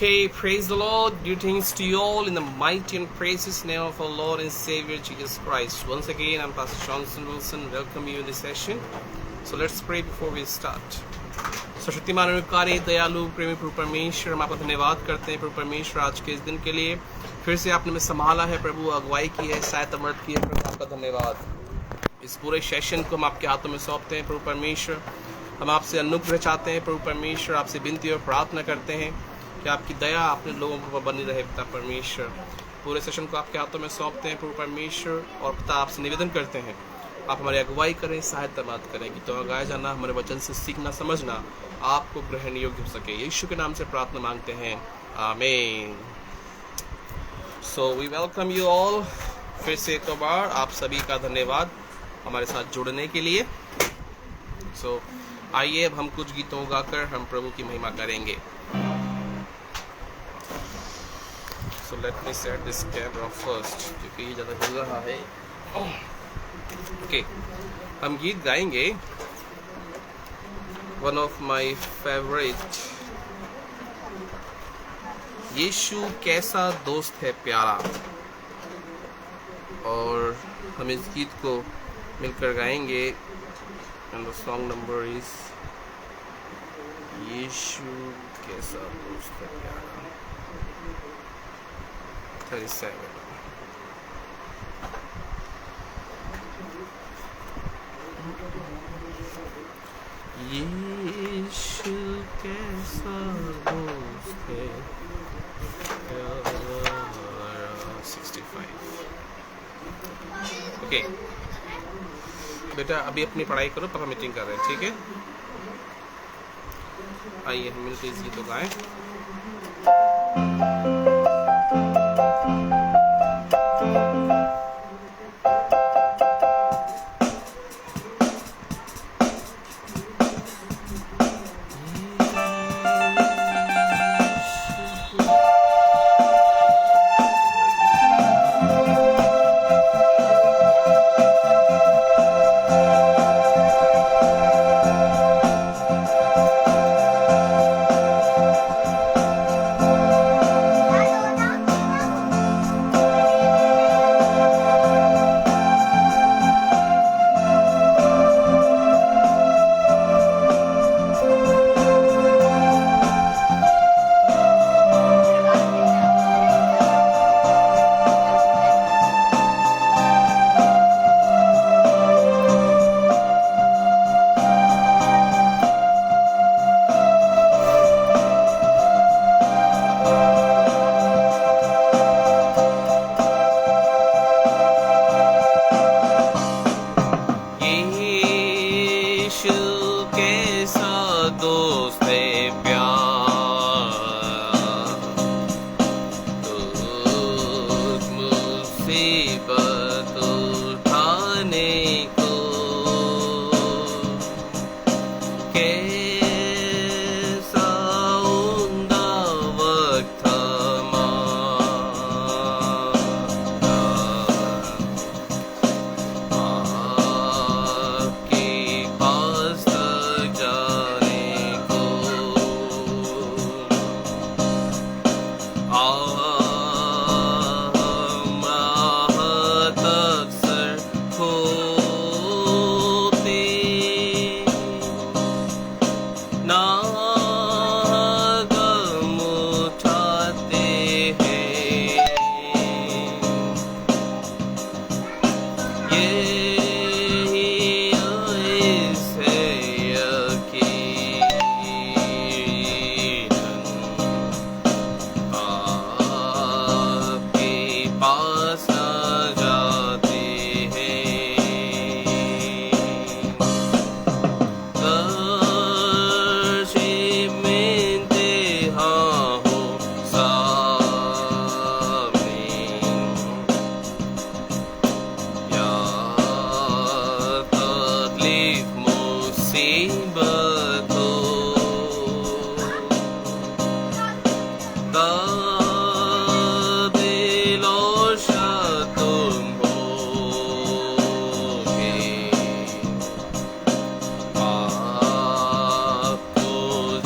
Okay, praise the Lord. Greetings to you all in the mighty and precious name of our Lord and Savior Jesus Christ. Once again, I'm Pastor Johnson Wilson. Welcome you in this session. So let's pray before we start. So Shaktimaan अनुकारी दयालु प्रेमी प्रभु परमेश्वर, हम आपका धन्यवाद करते हैं प्रभु परमेश्वर आज के इस दिन के लिए। फिर से आपने हमें संभाला है प्रभु, अगुवाई की है, सहायता मदद की है प्रभु, आपका धन्यवाद। इस पूरे सेशन को हम आपके हाथों में सौंपते हैं प्रभु परमेश्वर। हम आपसे अनुग्रह चाहते हैं प्रभु परमेश्वर, आपसे विनती और प्रार्थना करते हैं कि आपकी दया अपने लोगों पर बनी रहे पिता परमेश्वर। पूरे सेशन को आपके हाथों में सौंपते हैं प्रभु परमेश्वर और पिता आपसे निवेदन करते हैं आप हमारी अगुवाई करें, सहायता मदद करें कि तो गाया जाना, हमारे वचन से सीखना समझना आपको ग्रहण योग्य हो सके। यीशु के नाम से प्रार्थना मांगते हैं, आमीन। So we welcome you all. फिर से एक बार आप सभी का धन्यवाद हमारे साथ जुड़ने के लिए। सो आइए अब हम कुछ गीतों गाकर हम प्रभु की महिमा करेंगे। So let me set this camera first क्योंकि ये ज़्यादा हिल रहा है। Okay, हम गीत गाएंगे। One of my favorite, यीशु कैसा दोस्त है प्यारा, और हम इस गीत को मिलकर गाएंगे। And the song number is यीशु कैसा दोस्त है प्यारा 37। यीशु कैसा दोस्त है प्यारा 65। ओके बेटा, अभी अपनी पढ़ाई करो, पापा मीटिंग कर रहे हैं, ठीक है? आइए हम मिलकर इस गीत को गाएं।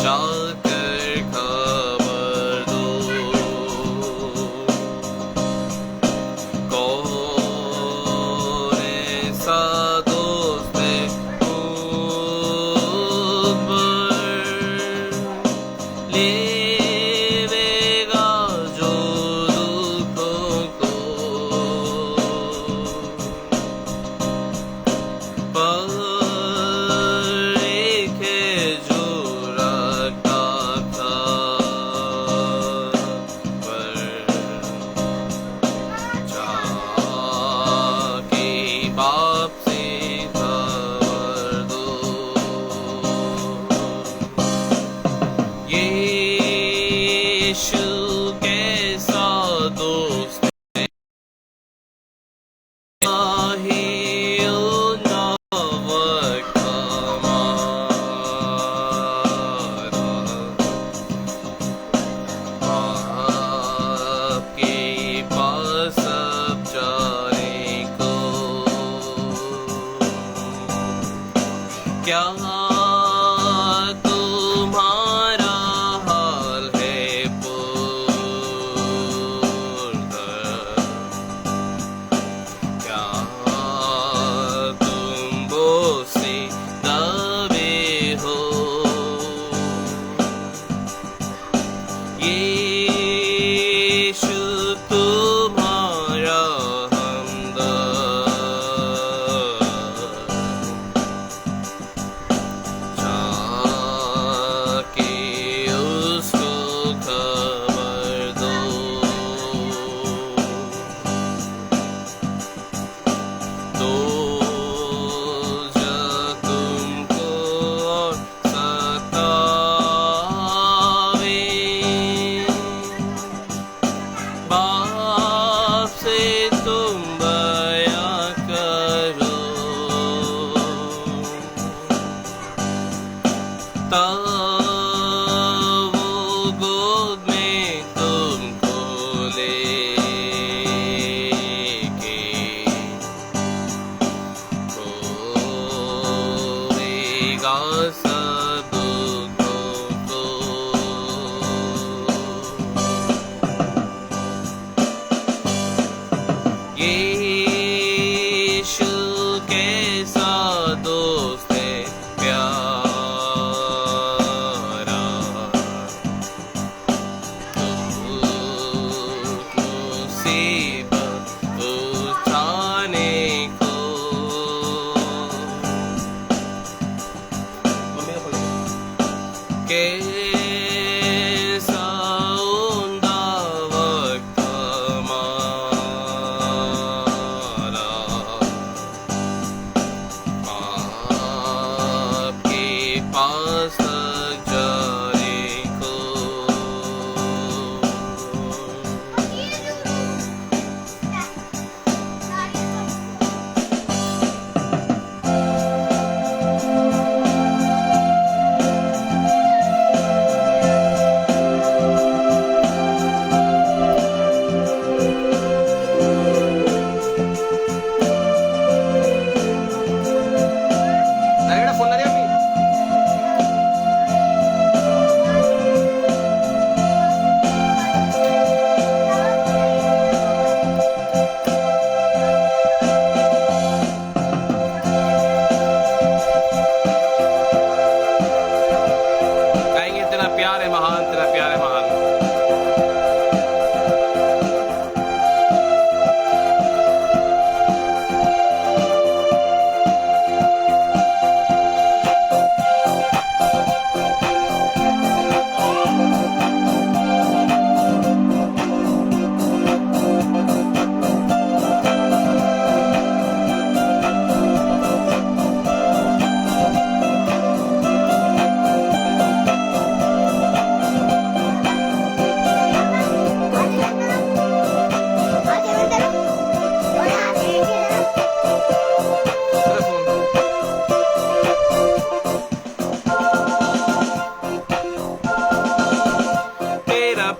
जाकर खबर दो। क्या तुम्हारा हाल है पुरकर? क्या तुम बोसे दबे हो? यीशु तुम्हारा वो गोद में तुमको लेके खोएगा सब दुखों को। यीशु कैसा दोस्त है कैसा उम्दा वक्त हमारा, आपके पास जाने को।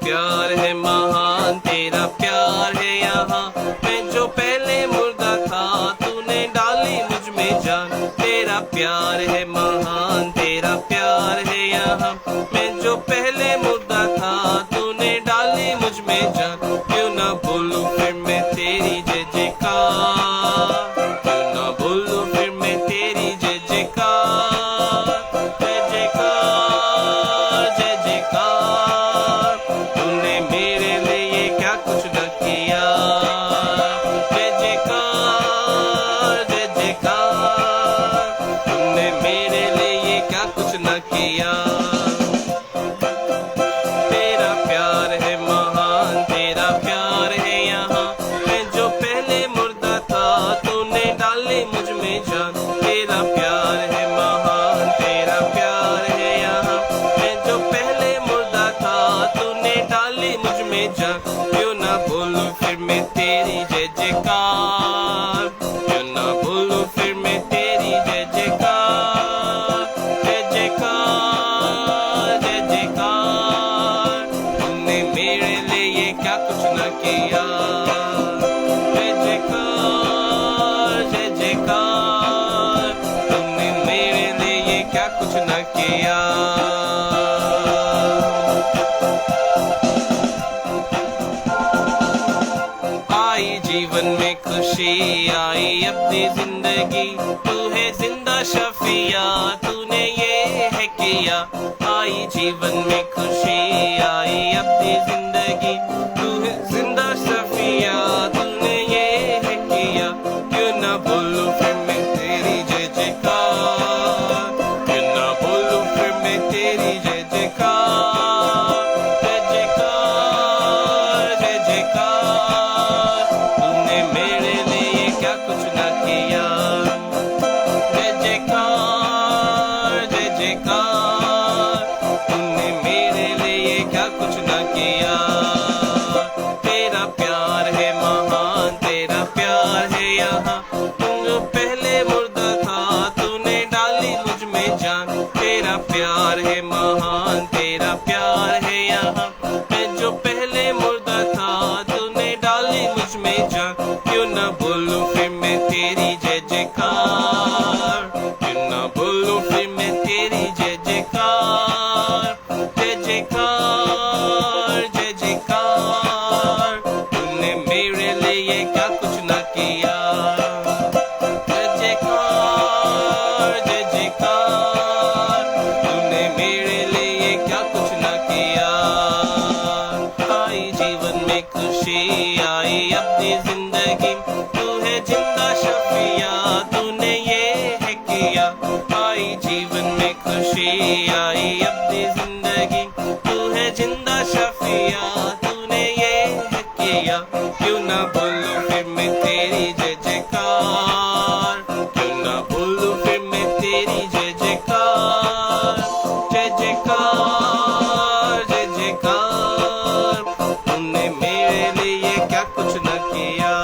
प्यार है महान, तेरा प्यार है यहाँ। मैं जो पहले मुर्दा था, तूने डाली मुझ में जान। तेरा प्यार है महान, तेरा प्यार है यहाँ। मैं जो पहले मुर्दा था, तूने डाली मुझ में जान। क्यों ना बोलूं फिर मैं तेरी जय जयकार, क्यों ना बोलूं फिर मैं तेरी जय जयकार। जय जयकार जय जयकार, तूने मेरे लिए क्या कुछ न किया। जय जयकार जय जयकार, तूने मेरे लिए क्या कुछ न किया। खुशी आई अपनी जिंदगी, तू है जिंदा शफिया, तूने ये है किया। आई जीवन में खुशी आई अपनी जिंदगी, तू है जिंदा शफिया, तूने ये है किया। क्यों ना बोलूं फिर मैं तेरी जय जयकार, क्यों ना बोलूं फिर मैं तेरी जय जयकार, जय जयकार जय जयकार। तूने मेरे लिए क्या कुछ ना किया, जय जयकार जय जयकार। तूने मेरे लिए क्या कुछ ना किया। तेरा प्यार है महान, तेरा प्यार है यहाँ, तुम जो पहले मुर्दा था तूने डाली मुझ में जान। तेरा प्यार है महान, तेरा प्यार है यहाँ, मैं जो पहले मुर्दा था तूने डाली मुझ में जान। क्यों ना बोलूं फिर मैं तेरी जय जयकार, क्यों ना बोलूं फिर मैं तेरी जय जयकार, जय जयकार जय जयकार। तूने मेरे लिए क्या कुछ ना किया, जय जयकार जय जयकार। तूने मेरे लिए क्या कुछ ना किया। आई जीवन में खुशी आई अपनी जिंदगी, तू है जिंदा शफिया, तूने ये है किया। आई जीवन में खुशी आई अपनी जिंदगी, तू है जिंदा शफिया, तूने ये है किया। क्यों ना बोलूं फिर मैं तेरी जय जयकार, क्यों ना बोलूं फिर मैं तेरी जय जयकार, जय जयकार जय जयकार। तूने मेरे लिए क्या कुछ न किया,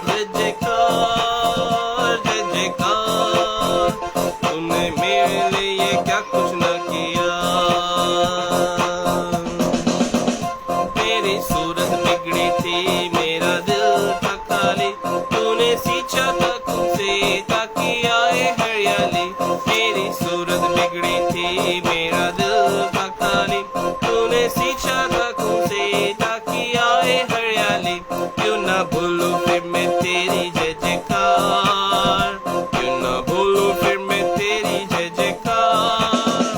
जय जयकार जय जयकार। तूने मेरे लिए क्या कुछ न किया। मेरी सूरत बिगड़ी थी, मेरा दिल था खाली, तूने सींचा था खुद से ताकि आए हरियाली। मेरी सूरत बिगड़ी थी, मेरा दिल था खाली, तूने सींचा था खुद से ताकि आए हरियाली। क्यों ना बोलूं फिर मैं तेरी जय जयकार, क्यों ना बोलूं फिर मैं तेरी जय जयकार,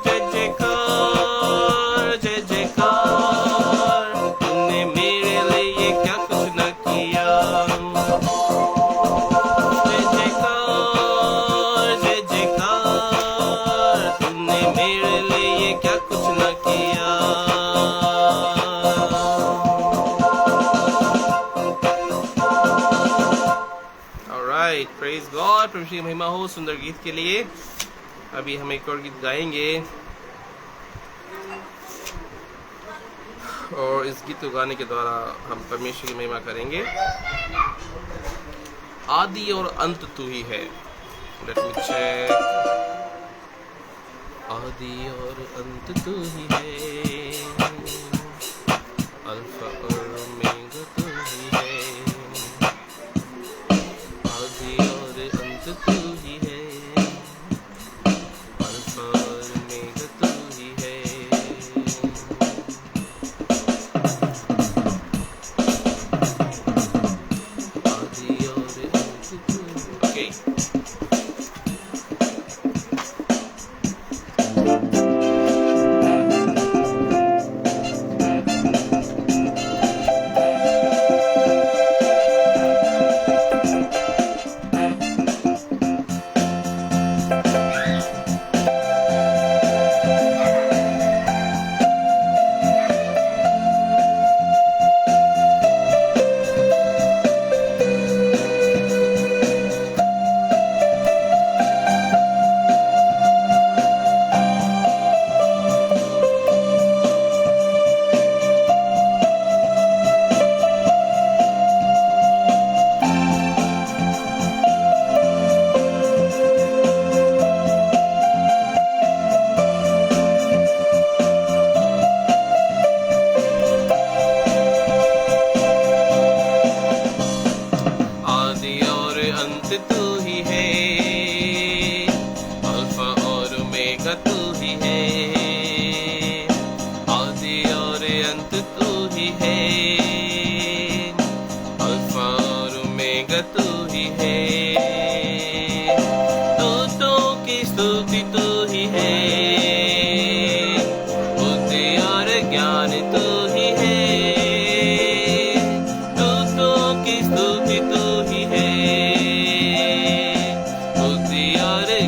जय जयकार जय जयकार। तूने मेरे लिए क्या कुछ न किया, जय जयकार जय जयकार। तूने मेरे लिए क्या कुछ न किया। Alright, praise God, प्रभु की महिमा हो सुंदर गीत के लिए। अभी हम एक और गीत गाएंगे और इस गीत को गाने के द्वारा हम परमेश्वर की महिमा करेंगे। आदि और अंत तू ही है। Let me check. आदि और अंत तू ही है, अल्फा और ओमेगा तू ही है। आदि और अंत तू ही है, अल्फा और ओमेगा तू ही है। आदि और अंत तू। Okay.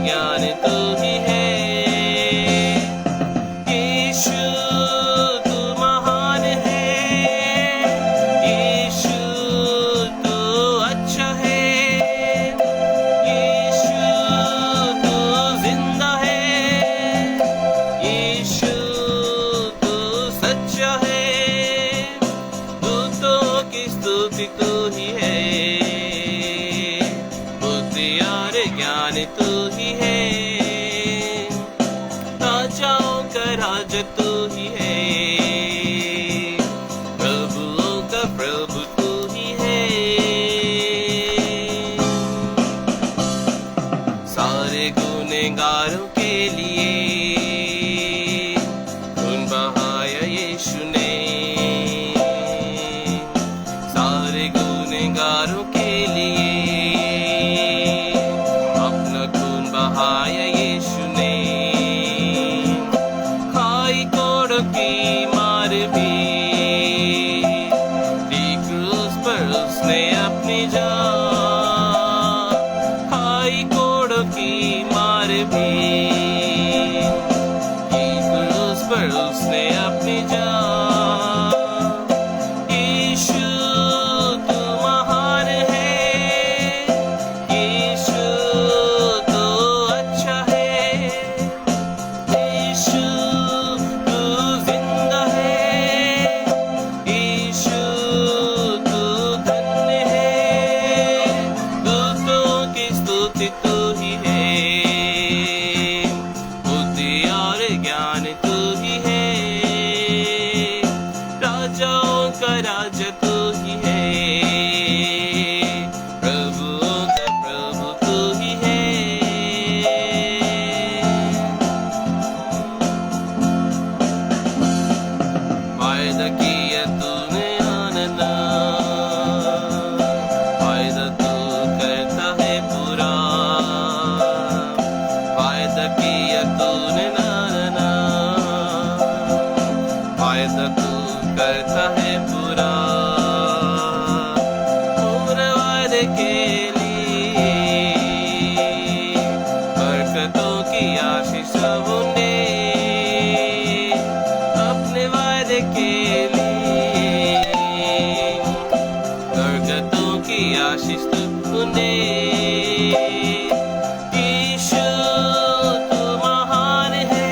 ज्ञान तू ही है। यीशु तू महान है, यीशु तू अच्छा है, यीशु तू जिंदा है, यीशु तू सच्चा है। दूतों की स्तुति तू ही है, बुद्धि और ज्ञान तू ही है, राजाओं का राजा तू ही है, प्रभुओं का प्रभु तू ही है। सारे गुनहगारों के लिए खून बहाया यीशु ने, सारे गुनहगारों के लिए अपना खून बहाया यीशु ने। खाई कोड़ों की मार भी दी क्रूस पर उसने अपनी जान, खाई कोड़ों की मार भी दी क्रूस पर उसने अपनी जान। यीशु तू महान है, यीशु तू अच्छा है, यीशु तू जिंदा है, यीशु तू धन्य है। दूतों की स्तुति तू ही है, बुद्धि और ज्ञान तू ही है, राजाओं का राजा तू ही है, प्रभुओं का प्रभु तू ही है। वायदा किया तूने आनंद, वायदा तू करता है पूरा, वायदा किया तूने नाना, वायदा तू करता है पूरा। उम्र वायदे के लिए बरकतों की आशीष सबने, अपने वायदे के लिए बरकतों की आशीष तूने। यीशु तू महान है,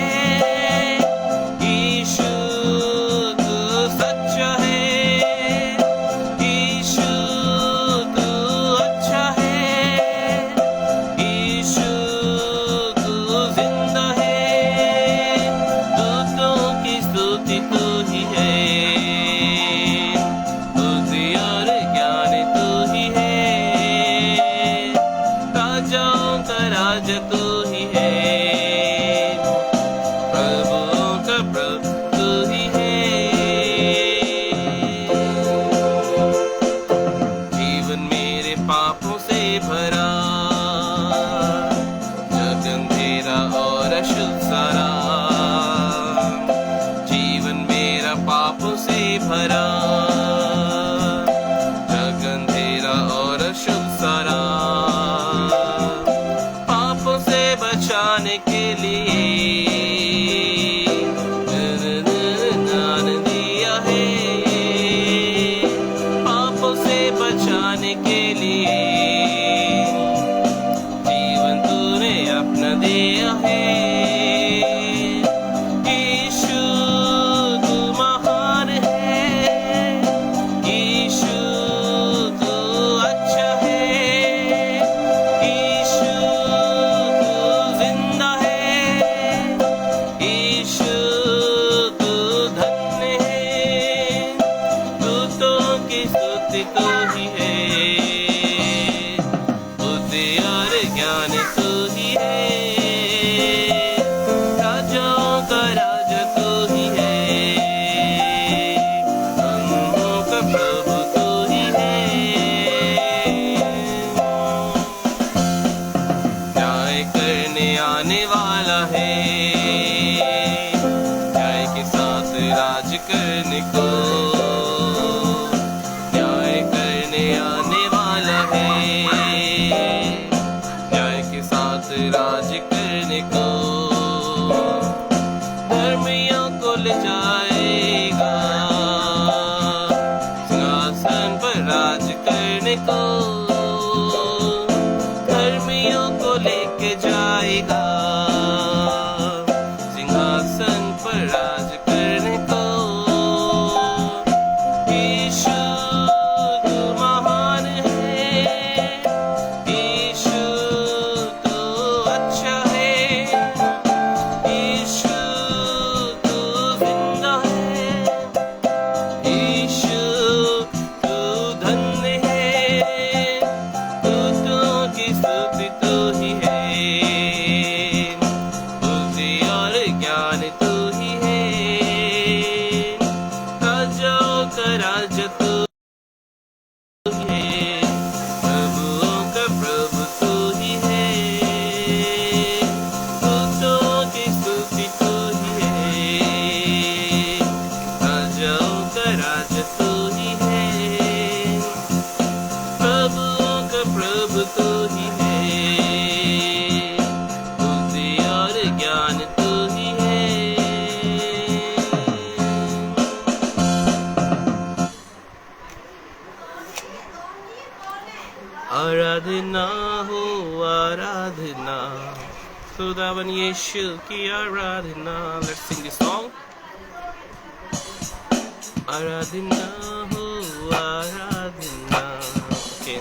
यीशु तू सच्चा है, यीशु तू अच्छा है, यीशु तू जिंदा है। दूतों की स्तुति तू ही है, बुद्धि और ज्ञान तू ही है, राजाओं का राजा तू ही है, प्रभुओं का प्रभु तू ही है। जीवन मेरे पापों से भरा, जग अंधेरा और अशुद्ध सारा, जीवन मेरा पापों से भरा, जग अंधेरा और अशुद्ध सारा। पापों से बचाने के लिए दान दिया है, पापों से बचाने के लिए जीवन तूने अपना दिया है। यीशु तू महान है, यीशु तू अच्छा है, यीशु तू जिंदा है, यीशु तू धन्य है। दूतों की स्तुति तू ही है, बुद्धि और ज्ञान तू ही है, राजाओं का राजा तू ही है, प्रभुओं का प्रभु तू ही है। न्याय करने आने वाला है, न्याय के साथ राज करने को, न्याय करने आने वाला है, न्याय के साथ राज करने को, धर्मियों को ले जाएगा सिंहासन पर राज करने को, धर्मियों को लेके जाएगा सिंहासन पर राज करने को। यीशु तू महान है, यीशु तू अच्छा है, यीशु तू जिंदा है, यीशु तू धन्य है, दूतों की स्तुति तू ही है, बुद्धि और ज्ञान तू ही है, राजाओं का राजा तू ही है, प्रभुओं का प्रभु तू ही है, दूतों की स्तुति तू ही है, राजाओं का राजा तू ही है, प्रभुओं का प्रभु तू ही है, बुद्धि और ज्ञान तू ही है। आराधना हो आराधना, खुदावन यीशु की आराधना। Let's sing this song. आराधना हो आराधना। Okay.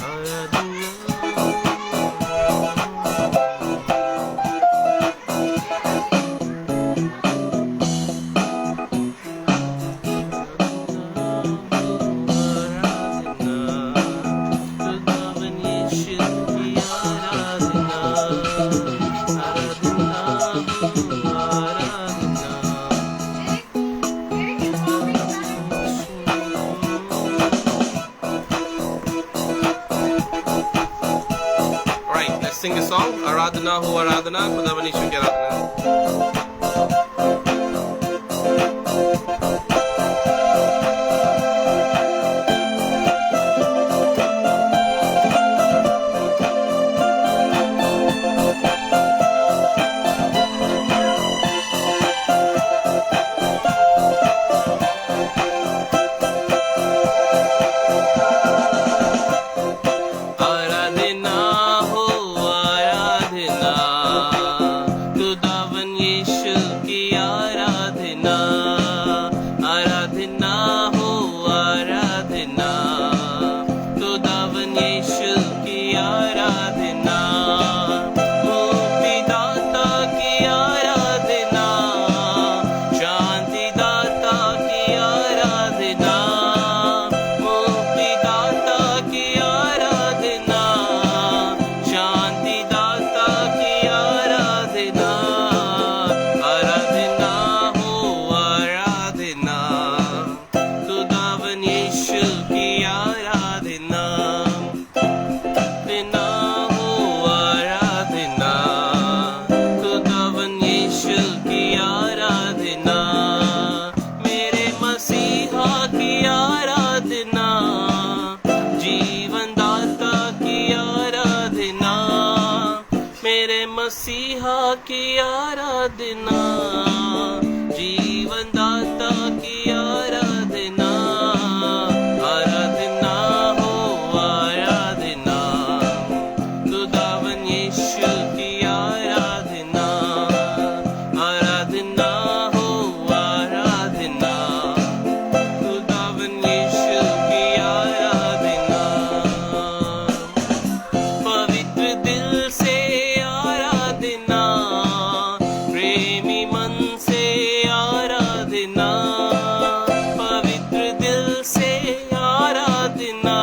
आराधना खुदावन यीशु की आराधना, आराधना हो आराधना। Alright, let's sing the song. आराधना हो आराधना, खुदावन यीशु की आराधना। आराधना हो आराधना, खुदावन यीशु की आराधना, आराधना हो आराधना, खुदावन यीशु की आराधना, मुक्तिदाता की आराधना, शांतिदाता की आराधना, मुक्तिदाता की आराधना, शांतिदाता की आराधना, आराधना हो आराधना, खुदावन यीशु की आराधना, आराधना हो आराधना, खुदावन यीशु की आराधना, मेरे मसीहा की आराधना, जीवन दाता की आराधना, मेरे मसीहा की आराधना, जीवन दाता की आराधना, आराधना हो आराधना, खुदावन यीशु की आराधना, आराधना हो आराधना, खुदावन यीशु की आराधना, पवित्र दिल से आराधना, प्रेमी मन से आराधना, पवित्र दिल से आराधना,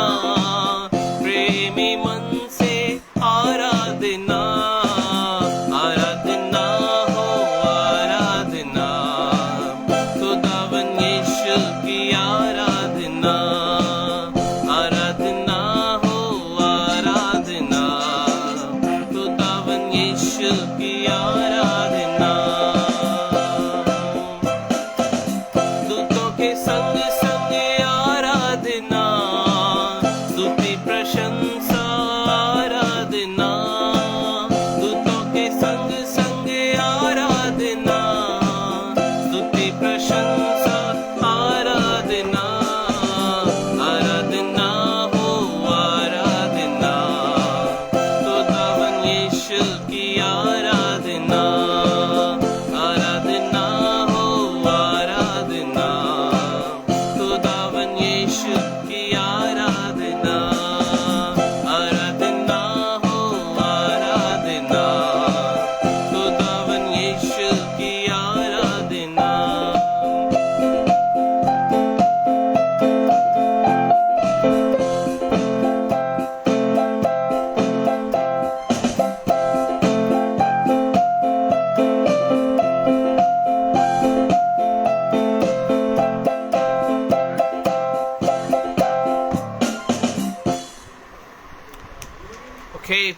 प्रेमी मन से आराधना, आराधना हो आराधना, खुदावन यीशु की आराधना, आराधना हो आराधना, खुदावन यीशु की आराधना, दूतों के संग संग आराधना, स्तुति प्रशंसा आराधना,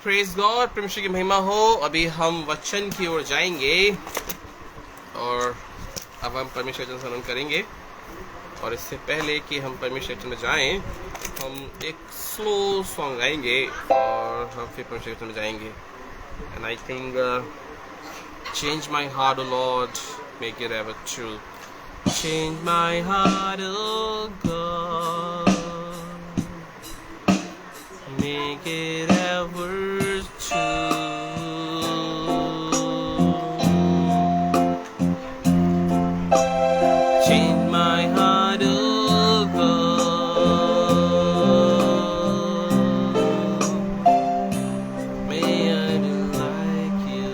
प्रेज गॉड, परमेश्वर की महिमा हो। अभी हम वचन की ओर जाएंगे और अब हम परमेश्वर वचन श्रवण करेंगे। और इससे पहले कि हम परमेश्वर वचन में जाएं, हम एक स्लो सॉन्ग गाएंगे और हम फिर परमेश्वर वचन में जाएंगे। And I think change my heart O Lord, make it ever true. Change my heart, oh God, make it ever true. Change my heart, oh God, may I be like you.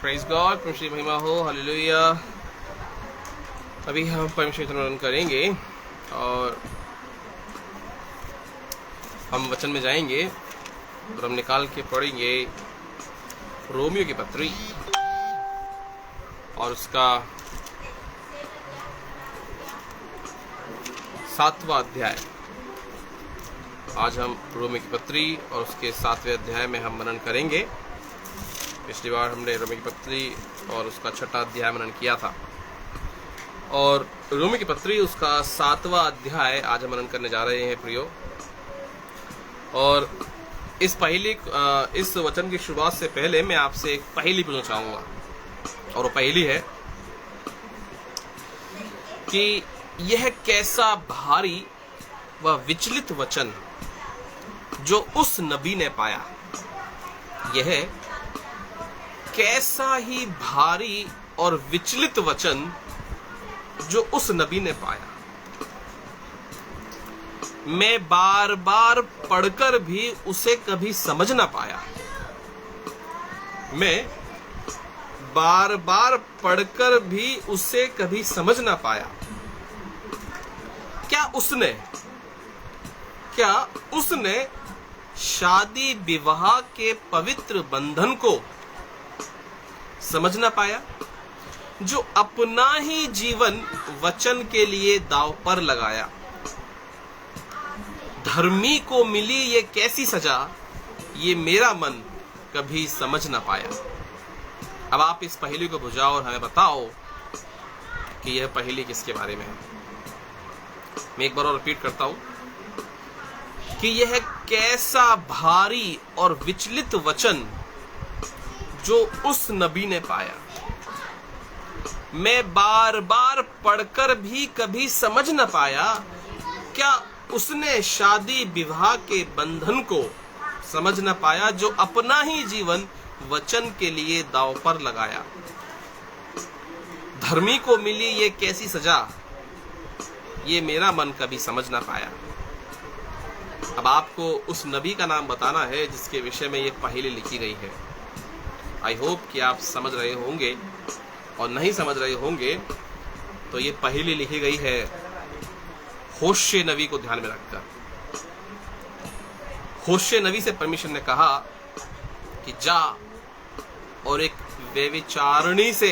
Praise God, परमेश्वर की महिमा हो, hallelujah. अभी हम परमेश्वर का वर्णन करेंगे और हम वचन में जाएंगे और हम निकाल के पढ़ेंगे रोमियो की पत्री और उसका 7वां अध्याय। आज हम रोमियो की पत्री और उसके 7वें अध्याय में हम मनन करेंगे। पिछली बार हमने रोमियो की पत्री और उसका 6वां अध्याय मनन किया था और रोमियो की पत्री उसका 7वां अध्याय आज हम मनन करने जा रहे हैं प्रियो। और इस वचन की शुरुआत से पहले मैं आपसे एक पहेली पूछना चाहूंगा और वो पहेली है कि यह कैसा भारी व विचलित वचन जो उस नबी ने पाया, यह कैसा ही भारी और विचलित वचन जो उस नबी ने पाया। मैं बार बार पढ़कर भी उसे कभी समझ ना पाया। मैं बार बार पढ़कर भी उसे कभी समझ ना पाया। क्या उसने शादी विवाह के पवित्र बंधन को समझ ना पाया, जो अपना ही जीवन वचन के लिए दांव पर लगाया। धर्मी को मिली ये कैसी सजा, ये मेरा मन कभी समझ ना पाया। अब आप इस पहेली को बुझाओ और हमें बताओ कि यह पहेली किसके बारे में है। मैं एक बार और रिपीट करता हूं कि यह कैसा भारी और विचलित वचन जो उस नबी ने पाया, मैं बार बार पढ़कर भी कभी समझ न पाया। क्या उसने शादी विवाह के बंधन को समझ न पाया जो अपना ही जीवन वचन के लिए दांव पर लगाया। धर्मी को मिली ये कैसी सजा, ये मेरा मन कभी समझ ना पाया। अब आपको उस नबी का नाम बताना है जिसके विषय में ये पहेली लिखी गई है। आई होप कि आप समझ रहे होंगे, और नहीं समझ रहे होंगे तो ये पहेली लिखी गई है होशे नबी को ध्यान में रखकर। होशे नबी से परमेश्वर ने कहा कि जा और एक व्यभिचारिणी से,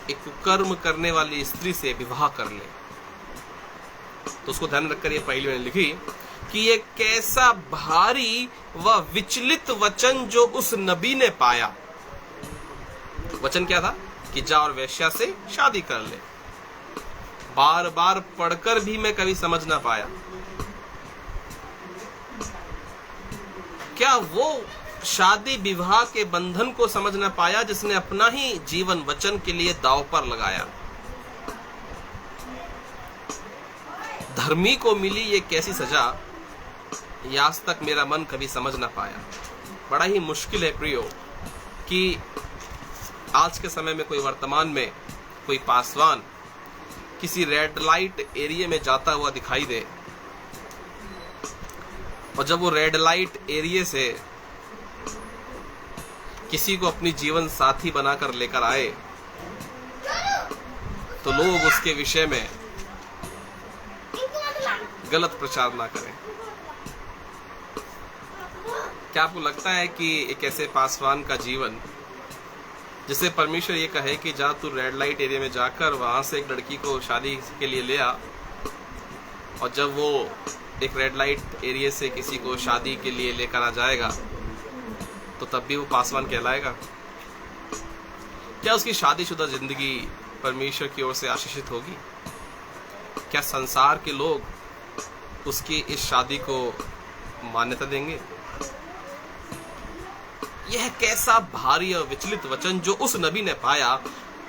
एक कुकर्म करने वाली स्त्री से विवाह कर ले। तो उसको ध्यान रखकर ये पहेली मैंने लिखी कि ये कैसा भारी व विचलित वचन जो उस नबी ने पाया। वचन क्या था कि जा और वेश्या से शादी कर ले। बार बार पढ़कर भी मैं कभी समझ ना पाया। क्या वो शादी विवाह के बंधन को समझ ना पाया जिसने अपना ही जीवन वचन के लिए दांव पर लगाया। धर्मी को मिली ये कैसी सजा, ये आज तक मेरा मन कभी समझ ना पाया। बड़ा ही मुश्किल है प्रियो कि आज के समय में कोई वर्तमान में कोई पासवान किसी रेड लाइट एरिया में जाता हुआ दिखाई दे, और जब वो रेड लाइट एरिया से किसी को अपनी जीवन साथी बनाकर लेकर आए तो लोग उसके विषय में गलत प्रचार ना करें। क्या आपको लगता है कि एक ऐसे पासवान का जीवन जिसे परमेश्वर ये कहे कि जा तू रेड लाइट एरिया में जाकर वहां से एक लड़की को शादी के लिए ले आ, और जब वो एक रेड लाइट एरिया से किसी को शादी के लिए लेकर आ जाएगा तो तब भी वो पासवान कहलाएगा? क्या उसकी शादीशुदा जिंदगी परमेश्वर की ओर से आशीषित होगी? क्या संसार के लोग उसकी इस शादी को मान्यता देंगे? यह कैसा भारी और विचलित वचन जो उस नबी ने पाया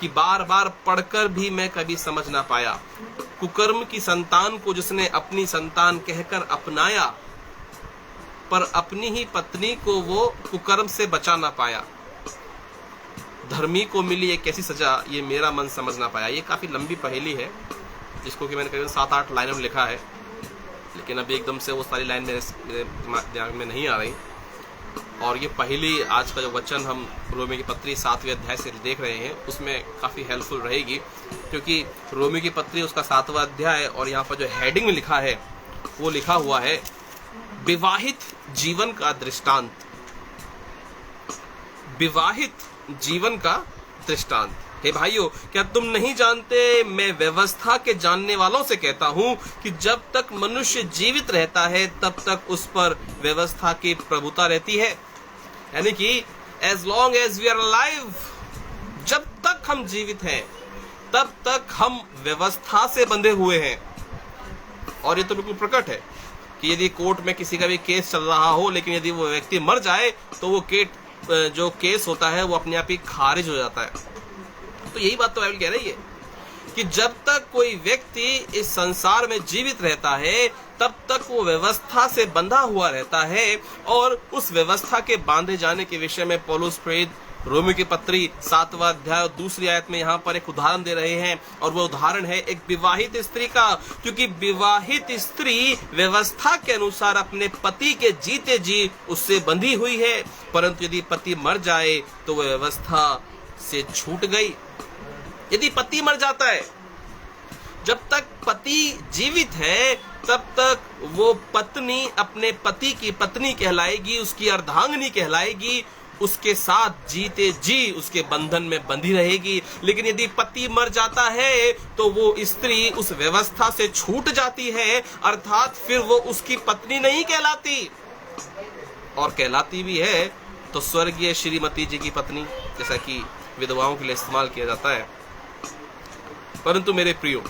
कि बार बार पढ़कर भी मैं कभी समझ ना पाया। कुकर्म की संतान को जिसने अपनी संतान कहकर अपनाया, पर अपनी ही पत्नी को वो कुकर्म से बचा ना पाया। धर्मी को मिली एक कैसी सजा, ये मेरा मन समझ ना पाया। ये काफी लंबी पहेली है जिसको कि मैंने करीबन 7-8 लाइनों में लिखा है, लेकिन अभी एकदम से वो सारी लाइन मेरे दिमाग में नहीं आ रही। और ये पहली आज का जो वचन हम रोमी की पत्री 7वें अध्याय से देख रहे हैं उसमें काफ़ी हेल्पफुल रहेगी, क्योंकि रोमी की पत्री उसका 7वां अध्याय, और यहाँ पर जो हेडिंग में लिखा है वो लिखा हुआ है विवाहित जीवन का दृष्टांत। विवाहित जीवन का दृष्टांत। हे भाइयों, क्या तुम नहीं जानते, मैं व्यवस्था के जानने वालों से कहता हूं कि जब तक मनुष्य जीवित रहता है तब तक उस पर व्यवस्था की प्रभुता रहती है। यानी कि as long as we are alive, जब तक हम जीवित हैं तब तक हम व्यवस्था से बंधे हुए हैं। और ये तो बिल्कुल प्रकट है कि यदि कोर्ट में किसी का भी केस चल रहा हो, लेकिन यदि वो व्यक्ति मर जाए तो वो जो केस होता है वो अपने आप ही खारिज हो जाता है। तो यही बात तो बाइबल कह रही है कि जब तक कोई व्यक्ति इस संसार में जीवित रहता है तब तक वो व्यवस्था से बंधा हुआ रहता है। और उस व्यवस्था के बांधे जाने के विषय में पौलुस प्रेरित रोमी की पत्री 7वां अध्याय 2 आयत में यहाँ पर एक उदाहरण दे रहे हैं, और वो उदाहरण है एक विवाहित स्त्री का। क्योंकि विवाहित स्त्री व्यवस्था के अनुसार अपने पति के जीते जी उससे बंधी हुई है, परंतु यदि पति मर जाए तो वह व्यवस्था से छूट गई। यदि पति मर जाता है, जब तक पति जीवित है तब तक वो पत्नी अपने पति की पत्नी कहलाएगी, उसकी अर्धांगिनी कहलाएगी, उसके साथ जीते जी उसके बंधन में बंधी रहेगी। लेकिन यदि पति मर जाता है तो वो स्त्री उस व्यवस्था से छूट जाती है, अर्थात फिर वो उसकी पत्नी नहीं कहलाती, और कहलाती भी है तो स्वर्गीय श्रीमती जी की पत्नी, जैसा कि विधवाओं के लिए इस्तेमाल किया जाता है। परंतु मेरे प्रियो,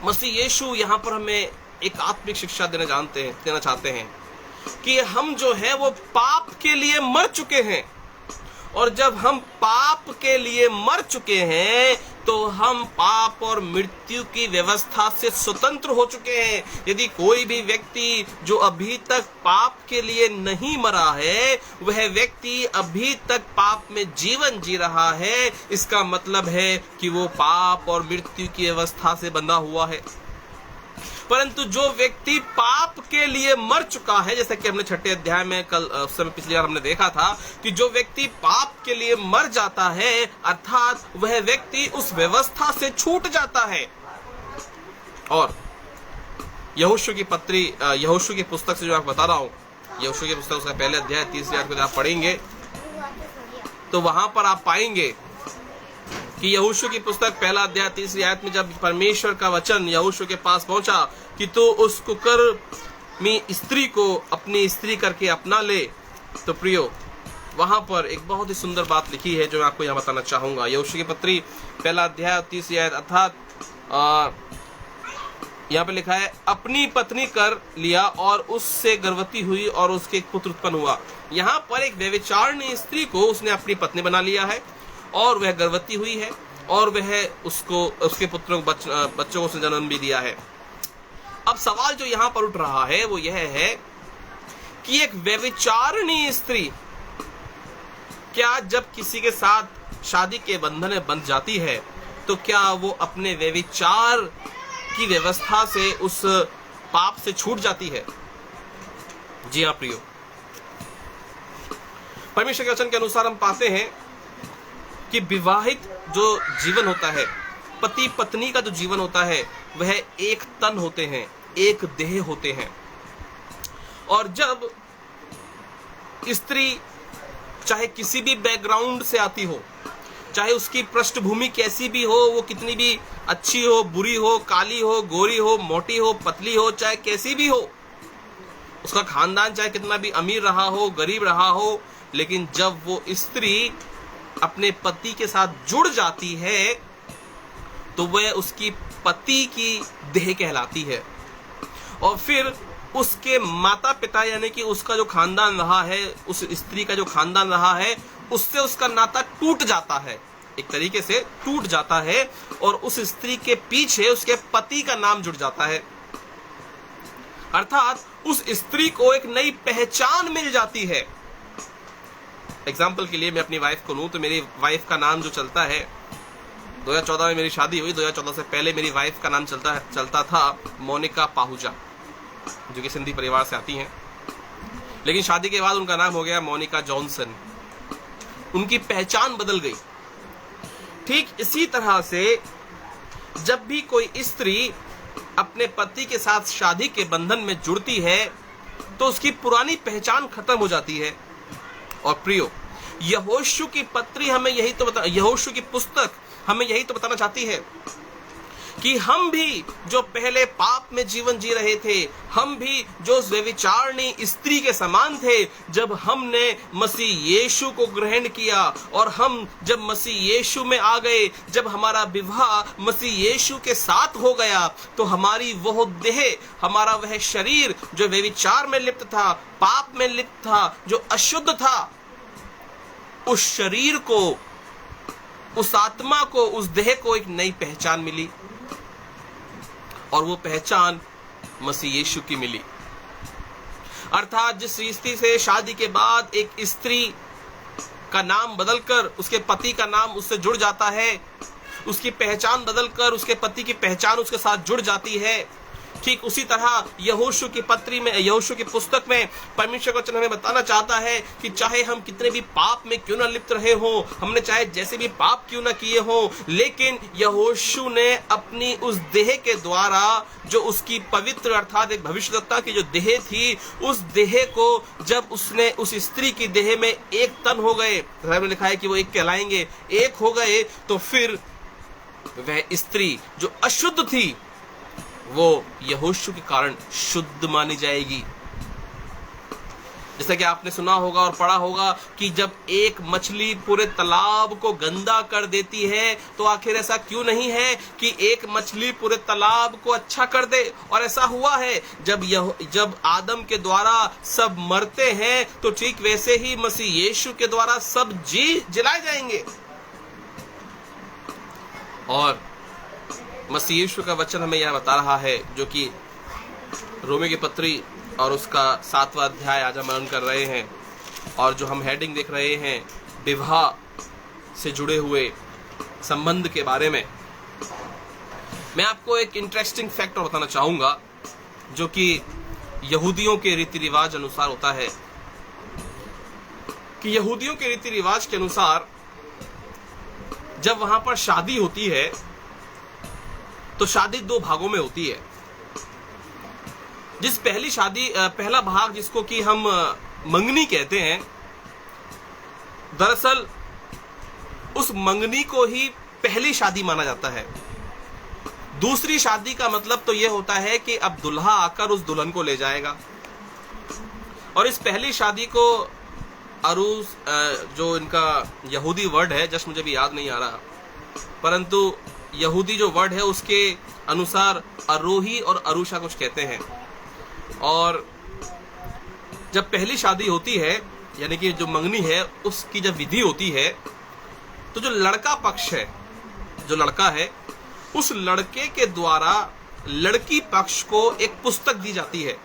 मसीह यीशु यहाँ पर हमें एक आत्मिक शिक्षा देना चाहते हैं कि हम जो है वो पाप के लिए मर चुके हैं, और जब हम पाप के लिए मर चुके हैं तो हम पाप और मृत्यु की व्यवस्था से स्वतंत्र हो चुके हैं। यदि कोई भी व्यक्ति जो अभी तक पाप के लिए नहीं मरा है, वह व्यक्ति अभी तक पाप में जीवन जी रहा है, इसका मतलब है कि वो पाप और मृत्यु की व्यवस्था से बंधा हुआ है। परंतु जो व्यक्ति पाप के लिए मर चुका है, जैसा कि हमने 6 अध्याय में पिछली बार हमने देखा था कि जो व्यक्ति पाप के लिए मर जाता है, अर्थात वह व्यक्ति उस व्यवस्था से छूट जाता है। और यहोशू की पुस्तक से जो आपको बता रहा हूं, यहोशू की पुस्तक उसका पहले अध्याय 30 आयत को आप पढ़ेंगे तो वहां पर आप पाएंगे कि यहोशू की पुस्तक पहला अध्याय 30 आयत में जब परमेश्वर का वचन यहोशू के पास पहुंचा कि तू उस कुकर्मी स्त्री को अपनी स्त्री करके अपना ले, तो प्रियो वहां पर एक बहुत ही सुंदर बात लिखी है जो मैं आपको यहाँ बताना चाहूंगा। यहोशू की पत्री पहला अध्याय 30 आयत, अर्थात यहाँ पे लिखा है, अपनी पत्नी कर लिया और उससे गर्भवती हुई और उसके एक पुत्र उत्पन्न हुआ। यहाँ पर एक व्यभिचारिणी स्त्री को उसने अपनी पत्नी बना लिया है और वह गर्भवती हुई है और वह उसके पुत्रों बच्चों को उसने जन्म भी दिया है। अब सवाल जो यहाँ पर उठ रहा है वो यह है कि एक व्यभिचारिणी स्त्री क्या जब किसी के साथ शादी के बंधन में बंध जाती है तो क्या वो अपने व्यभिचार की व्यवस्था से उस पाप से छूट जाती है? जी हाँ प्रियो, परमेश्वर के वचन के अनुसार हम पाते हैं कि विवाहित जो जीवन होता है, पति पत्नी का जो जीवन होता है, वह एक तन होते हैं, एक देह होते हैं। और जब स्त्री चाहे किसी भी बैकग्राउंड से आती हो, चाहे उसकी पृष्ठभूमि कैसी भी हो, वो कितनी भी अच्छी हो, बुरी हो, काली हो, गोरी हो, मोटी हो, पतली हो, चाहे कैसी भी हो, उसका खानदान चाहे कितना भी अमीर रहा हो, गरीब रहा हो, लेकिन जब वो स्त्री अपने पति के साथ जुड़ जाती है तो वह उसकी पति की देह कहलाती है। और फिर उसके माता पिता यानी कि उसका जो खानदान रहा है, उस स्त्री का जो खानदान रहा है, उससे उसका नाता टूट जाता है, एक तरीके से टूट जाता है, और उस स्त्री के पीछे उसके पति का नाम जुड़ जाता है। अर्थात उस स्त्री को एक नई पहचान मिल जाती है। एग्जाम्पल के लिए मैं अपनी वाइफ को लूं तो मेरी वाइफ का नाम जो चलता है, 2014 में मेरी शादी हुई, 2014 से पहले मेरी वाइफ का नाम चलता था मोनिका पाहुजा, जो कि सिंधी परिवार से आती हैं। लेकिन शादी के बाद उनका नाम हो गया मोनिका जॉनसन। उनकी पहचान बदल गई। ठीक इसी तरह से जब भी कोई स्त्री अपने पति के साथ शादी के बंधन में जुड़ती है तो उसकी पुरानी पहचान खत्म हो जाती है। और प्रियो, यहोशू की पत्री हमें यहोशू की पुस्तक हमें यही तो बताना चाहती है कि हम भी जो पहले पाप में जीवन जी रहे थे, हम भी जो व्यभिचारिणी स्त्री के समान थे, जब हमने मसीह यीशु को ग्रहण किया और हम जब मसीह यीशु में आ गए, जब हमारा विवाह मसीह यीशु के साथ हो गया, तो हमारी वह देह, हमारा वह शरीर जो व्यभिचार में लिप्त था, पाप में लिप्त था, जो अशुद्ध था, उस शरीर को, उस आत्मा को, उस देह को एक नई पहचान मिली। और वो पहचान मसीह यीशु की मिली। अर्थात जिस स्त्री से शादी के बाद एक स्त्री का नाम बदलकर उसके पति का नाम उससे जुड़ जाता है, उसकी पहचान बदलकर उसके पति की पहचान उसके साथ जुड़ जाती है, ठीक उसी तरह यहोशू की पत्री में, यहोशू की पुस्तक में परमेश्वर का वचन हमें बताना चाहता है कि चाहे हम कितने भी पाप में क्यों ना लिप्त रहे हों, हमने चाहे जैसे भी पाप क्यों ना किए हों, लेकिन यहोशू ने अपनी उस देह के द्वारा, जो उसकी पवित्र अर्थात एक भविष्यवक्ता की जो देह थी, उस देह को जब उसने उस स्त्री की देह में एक तन हो गए, में लिखा है कि वो एक कहलाएंगे, एक हो गए, तो फिर वह स्त्री जो अशुद्ध थी वो यहोशू के कारण शुद्ध मानी जाएगी। जैसा कि आपने सुना होगा और पढ़ा होगा कि जब एक मछली पूरे तालाब को गंदा कर देती है, तो आखिर ऐसा क्यों नहीं है कि एक मछली पूरे तालाब को अच्छा कर दे। और ऐसा हुआ है जब आदम के द्वारा सब मरते हैं, तो ठीक वैसे ही मसीह यीशु के द्वारा सब जिलाए जाएंगे। और मसीह यीशु का वचन हमें यह बता रहा है, जो कि रोमी की पत्री और उसका 7वां अध्याय आज हम मनन कर रहे हैं, और जो हम हेडिंग देख रहे हैं विवाह से जुड़े हुए संबंध के बारे में। मैं आपको एक इंटरेस्टिंग फैक्ट बताना चाहूंगा, जो कि यहूदियों के रीति रिवाज अनुसार होता है, कि यहूदियों के रीति रिवाज के अनुसार जब वहां पर शादी होती है, तो शादी 2 भागों में होती है। जिस पहला भाग जिसको कि हम मंगनी कहते हैं, दरअसल उस मंगनी को ही पहली शादी माना जाता है। दूसरी शादी का मतलब तो यह होता है कि अब दुल्हा आकर उस दुल्हन को ले जाएगा। और इस पहली शादी को अरूस, जो इनका यहूदी वर्ड है, जस्ट मुझे भी याद नहीं आ रहा, परंतु यहूदी जो वर्ड है उसके अनुसार अरोही और अरूशा कुछ कहते हैं। और जब पहली शादी होती है, यानी कि जो मंगनी है, उसकी जब विधि होती है, तो जो लड़का पक्ष है, जो लड़का है, उस लड़के के द्वारा लड़की पक्ष को एक पुस्तक दी जाती है।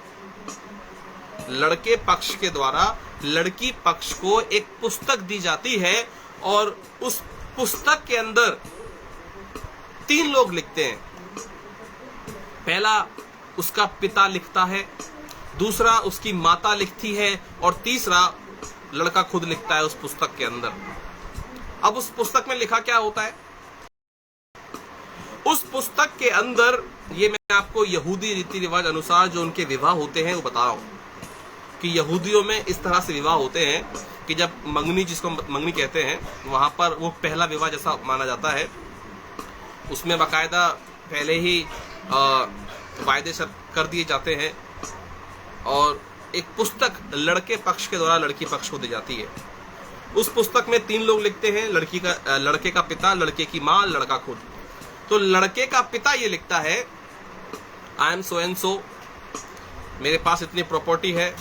लड़के पक्ष के द्वारा लड़की पक्ष को एक पुस्तक दी जाती है, और उस पुस्तक के अंदर 3 लोग लिखते हैं। पहला उसका पिता लिखता है, दूसरा उसकी माता लिखती है, और तीसरा लड़का खुद लिखता है उस पुस्तक के अंदर। अब उस पुस्तक में लिखा क्या होता है? उस पुस्तक के अंदर, ये मैं आपको यहूदी रीति रिवाज अनुसार जो उनके विवाह होते हैं वो बता रहा हूं, कि यहूदियों में इस तरह से विवाह होते हैं कि जब मंगनी, जिसको मंगनी कहते हैं, वहां पर वो पहला विवाह जैसा माना जाता है। उसमें बाकायदा पहले ही वायदे कर दिए जाते हैं, और एक पुस्तक लड़के पक्ष के द्वारा लड़की पक्ष को दी जाती है। उस पुस्तक में 3 लोग लिखते हैं, लड़के का पिता, लड़के की माँ, लड़का खुद। तो लड़के का पिता ये लिखता है, I am so and so, मेरे पास इतनी प्रॉपर्टी है,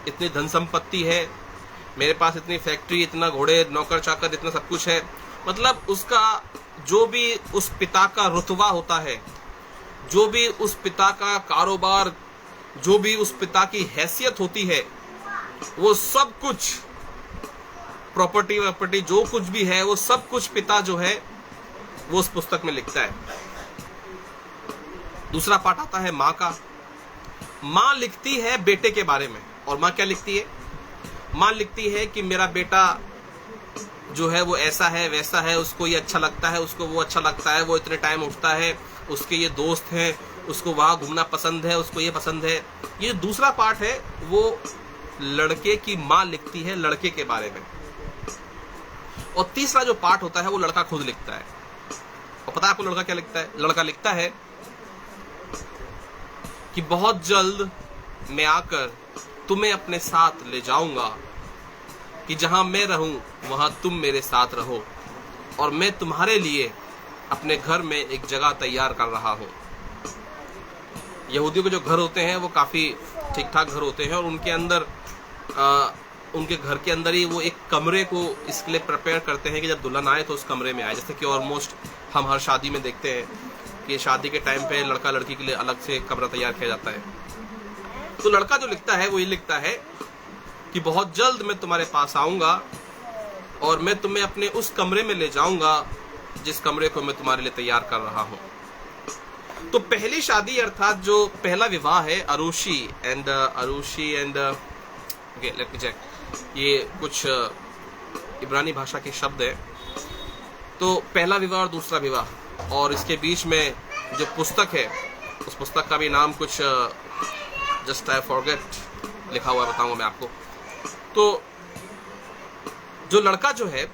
इतनी धन संपत्ति है, मेरे पास इतनी फैक्ट्री, इतना घोड़े, नौकर चाकर, इतना सब कुछ है। मतलब उसका जो भी उस पिता का रुतबा होता है, जो भी उस पिता का कारोबार, जो भी उस पिता की हैसियत होती है, वो सब कुछ, प्रॉपर्टी जो कुछ भी है, वो सब कुछ पिता जो है वो उस पुस्तक में लिखता है। दूसरा पार्ट आता है माँ का। माँ लिखती है बेटे के बारे में, और माँ क्या लिखती है? माँ लिखती है कि मेरा बेटा जो है वो ऐसा है, वैसा है, उसको ये अच्छा लगता है, उसको वो अच्छा लगता है, वो इतने टाइम उठता है, उसके ये दोस्त हैं, उसको वहां घूमना पसंद है, उसको ये पसंद है। ये दूसरा पार्ट है, वो लड़के की माँ लिखती है लड़के के बारे में। और तीसरा जो पार्ट होता है वो लड़का खुद लिखता है। और पता है आपको लड़का क्या लिखता है? लड़का लिखता है कि बहुत जल्द मैं आकर तुम्हें अपने साथ ले जाऊंगा, कि जहां मैं रहूं वहां तुम मेरे साथ रहो, और मैं तुम्हारे लिए अपने घर में एक जगह तैयार कर रहा हूं। यहूदियों के जो घर होते हैं वो काफी ठीक ठाक घर होते हैं, और उनके अंदर उनके घर के अंदर ही वो एक कमरे को इसके लिए प्रिपेयर करते हैं कि जब दुल्हन आए तो उस कमरे में आए। जैसे कि ऑलमोस्ट हम हर शादी में देखते हैं कि शादी के टाइम पे लड़का लड़की के लिए अलग से कमरा तैयार किया जाता है। तो लड़का जो लिखता है वो ये लिखता है कि बहुत जल्द मैं तुम्हारे पास आऊंगा, और मैं तुम्हें अपने उस कमरे में ले जाऊंगा जिस कमरे को मैं तुम्हारे लिए तैयार कर रहा हूं। तो पहली शादी अर्थात जो पहला विवाह है, Arushi and okay, let me check, ये कुछ इब्रानी भाषा के शब्द है। तो पहला विवाह और दूसरा विवाह, और इसके बीच में जो पुस्तक है, उस पुस्तक का भी नाम कुछ जस्ट आई फॉरगेट लिखा हुआ है, बताऊंगा मैं आपको। तो जो लड़का जो है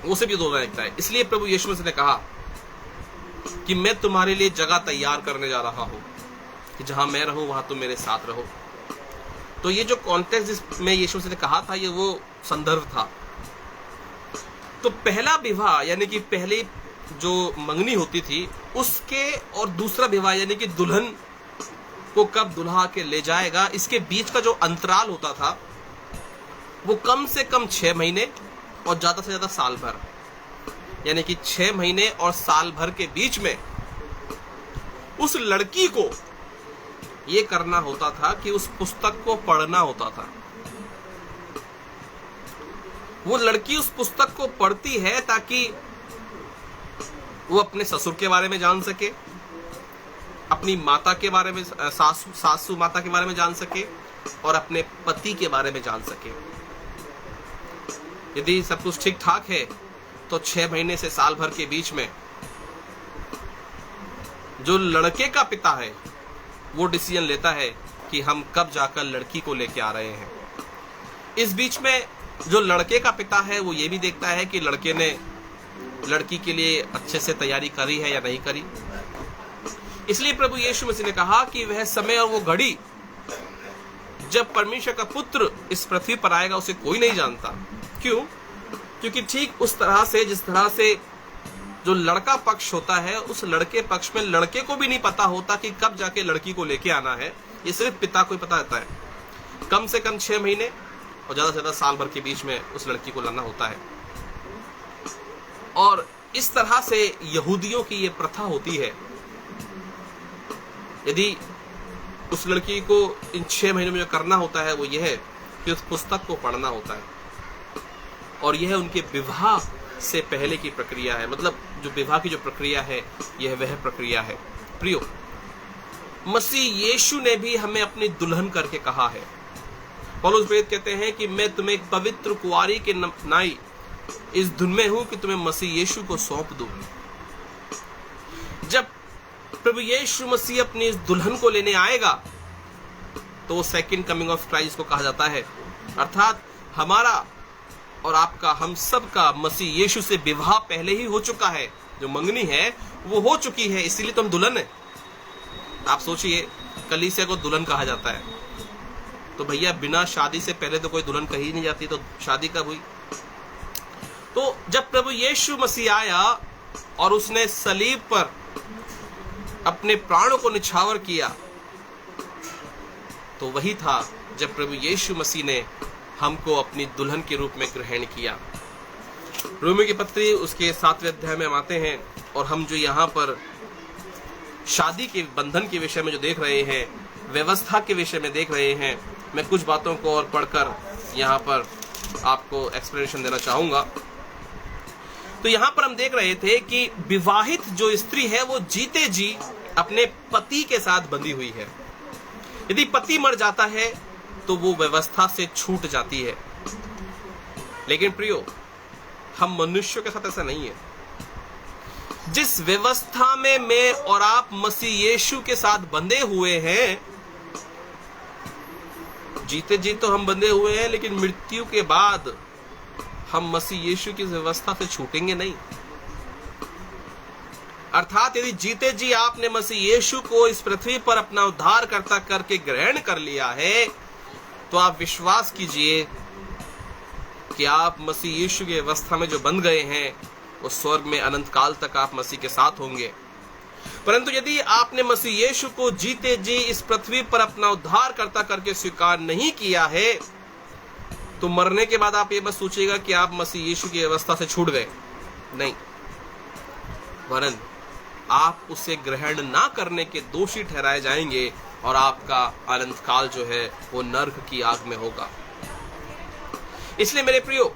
वो सिर्फ ये 2 लाइन लिखता है। इसलिए प्रभु यीशु मसीह ने कहा कि मैं तुम्हारे लिए जगह तैयार करने जा रहा हूं, कि जहां मैं रहूं वहां तुम मेरे साथ रहो। तो ये जो कॉन्टेक्स्ट जिसमें यीशु मसीह ने कहा था, ये वो संदर्भ था। तो पहला विवाह यानी कि पहली जो मंगनी होती थी उसके और दूसरा विवाह यानी कि दुल्हन को कब दुल्हा के ले जाएगा, इसके बीच का जो अंतराल होता था वो कम से कम 6 महीने और ज्यादा से ज्यादा साल भर, यानी कि 6 महीने और साल भर के बीच में उस लड़की को ये करना होता था कि उस पुस्तक को पढ़ना होता था। वो लड़की उस पुस्तक को पढ़ती है ताकि वो अपने ससुर के बारे में जान सके, अपनी माता के बारे में, सासू माता के बारे में जान सके और अपने पति के बारे में जान सके। यदि सब कुछ ठीक ठाक है तो 6 महीने से साल भर के बीच में जो लड़के का पिता है वो डिसीजन लेता है कि हम कब जाकर लड़की को लेके आ रहे हैं। इस बीच में जो लड़के का पिता है वो ये भी देखता है कि लड़के ने लड़की के लिए अच्छे से तैयारी करी है या नहीं करी। इसलिए प्रभु यीशु मसीह ने कहा कि वह समय और वो घड़ी जब परमेश्वर का पुत्र इस पृथ्वी पर आएगा उसे कोई नहीं जानता। क्यों? क्योंकि ठीक उस तरह से जिस तरह से जो लड़का पक्ष होता है उस लड़के पक्ष में लड़के को भी नहीं पता होता कि कब जाके लड़की को लेके आना है, ये सिर्फ पिता को ही पता रहता है। कम से कम 6 महीने और ज्यादा से ज्यादा साल भर के बीच में उस लड़की को लाना होता है। और इस तरह से यहूदियों की ये प्रथा होती है। यदि उस लड़की को इन 6 महीनों में जो करना होता है वो यह है कि उस पुस्तक को पढ़ना होता है, और यह उनके विवाह से पहले की प्रक्रिया है। मतलब जो विवाह की जो प्रक्रिया है यह वह प्रक्रिया है। प्रियो, मसीह यीशु ने भी हमें अपनी दुल्हन करके कहा है। पौलुस प्रेरित कहते हैं कि मैं तुम्हें एक पवित्र कुंवारी के नाई इस धुन में हूं कि तुम्हें मसीह यीशु को सौंप दूं। जब प्रभु यीशु मसीह अपनी इस दुल्हन को लेने आएगा तो वो सेकंड कमिंग ऑफ क्राइस्ट को कहा जाता है। अर्थात हमारा और आपका, हम सब का मसीह यीशु से विवाह पहले ही हो चुका है। जो मंगनी है वो हो चुकी है, इसीलिए तो हम दुल्हन है। आप सोचिए, कलीसिया को दुल्हन कहा जाता है, तो भैया बिना शादी से पहले तो कोई दुल्हन कही नहीं जाती, तो शादी कब हुई? तो जब प्रभु यीशु मसीह आया और उसने सलीब पर अपने प्राणों को निछावर किया, तो वही था जब प्रभु यीशु मसीह ने हमको अपनी दुल्हन के रूप में ग्रहण किया। रोमियो की पत्री उसके 7वें अध्याय में हम आते हैं और हम जो यहाँ पर शादी के बंधन के विषय में जो देख रहे हैं, व्यवस्था के विषय में देख रहे हैं, मैं कुछ बातों को और पढ़कर यहाँ पर आपको एक्सप्लेनेशन देना चाहूंगा। तो यहाँ पर हम देख रहे थे कि विवाहित जो स्त्री है वो जीते जी अपने पति के साथ बंधी हुई है। यदि पति मर जाता है तो वो व्यवस्था से छूट जाती है। लेकिन प्रियो, हम मनुष्यों के साथ ऐसा नहीं है। जिस व्यवस्था में मैं और आप मसीह यीशु के साथ बंधे हुए हैं, जीते जी तो हम बंधे हुए हैं, लेकिन मृत्यु के बाद हम मसीह यीशु की व्यवस्था से छूटेंगे नहीं। अर्थात यदि जीते जी आपने मसीह यीशु को इस पृथ्वी पर अपना उद्धारकर्ता करके ग्रहण कर लिया है, तो आप विश्वास कीजिए कि आप मसीह यीशु की व्यवस्था में जो बंध गए हैं उस स्वर्ग में अनंत काल तक आप मसीह के साथ होंगे। परंतु यदि आपने मसीह यीशु को जीते जी इस पृथ्वी पर अपना उद्धारकर्ता करके स्वीकार नहीं किया है, तो मरने के बाद आप ये बस सोचिएगा कि आप मसीह यीशु की व्यवस्था से छूट गए। नहीं, वरन आप उसे ग्रहण ना करने के दोषी ठहराए जाएंगे और आपका अनंत काल जो है वो नरक की आग में होगा। इसलिए मेरे प्रियो,